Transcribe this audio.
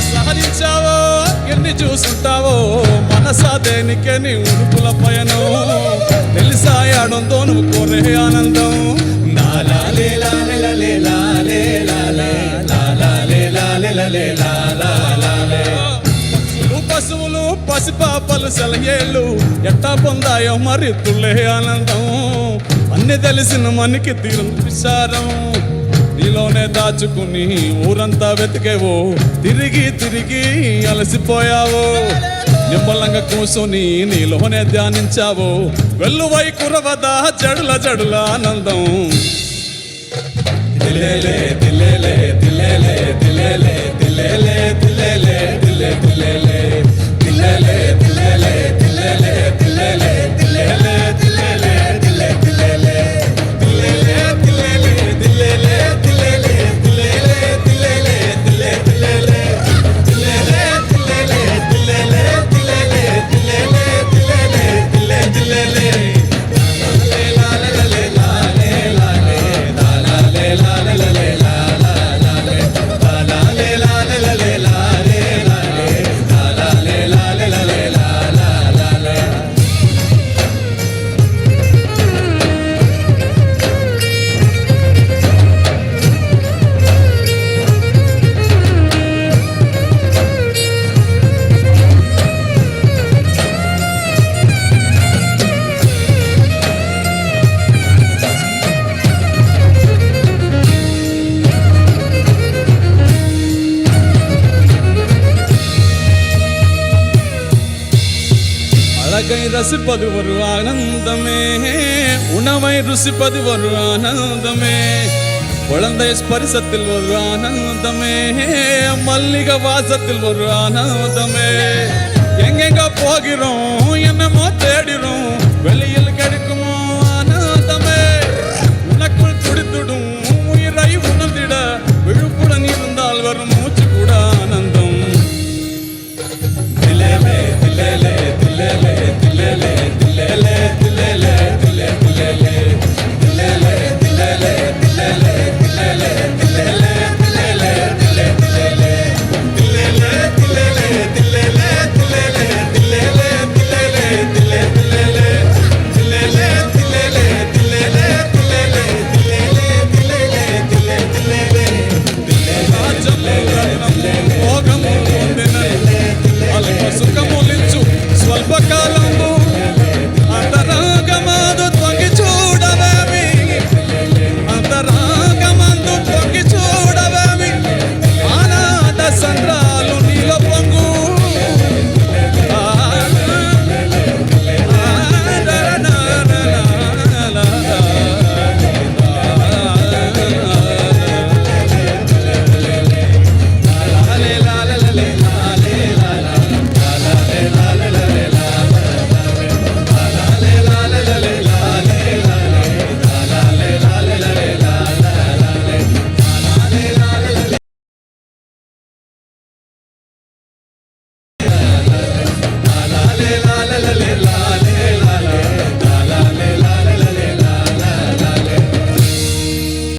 సహరించావో ఎన్ని చూసుంటావో మనసా దేనికే నీ ఉడుపుల పయనం తెలిసాయాడంతో నువ్వు కోరే ఆనందం పశువులు పసిపాపలు సెలయేళ్ళు ఎట్టా పొందాయో మరి తుళ్ళే ఆనందం అన్ని తెలిసిన మనకి తీరం విచారం నీలోనే దాచుకుని ఊరంతా వెతికేవో తిరిగి తిరిగి అలసిపోయావో నిమ్మలంగా కూర్చొని నీలోనే ధ్యానించావో వెల్లువై కురవదా జడుల జడుల ఆనందం దిలేలే దిలేలే దిలేలే దిలేలే దిలేలే దిలేలే దిలే దిలేలే దిలేలే దిలేలే దిలేలే దిలేలే దిలేలే దిలేలే దిలే దిలేలే దిలేలే దిలేలే దిలేలే దిలేలే దిలేలే దిలేలే దిలే దిలేలే దిలేలే దిలేలే దిలేలే దిలేలే దిలేలే దిలేలే దిలే దిలేలే அழகை ரசிப்பது ஒரு ஆனந்தமே உணவை ருசிப்பது ஒரு ஆனந்தமே குழந்தை ஸ்பரிசத்தில் ஒரு ஆனந்தமே மல்லிகை வாசத்தில் ஒரு ஆனந்தமே எங்கெங்க போகிறோம் என்னமோ தேடிறோம் வெளியில் கிடைக்குமோ ஆனந்தமே உனக்குள் துடித்துடும் உயிரை உணர்ந்திட விழுப்புடன் இருந்தால் வரும் மூச்சு கூட ஆனந்தம் திலேலே திலேலே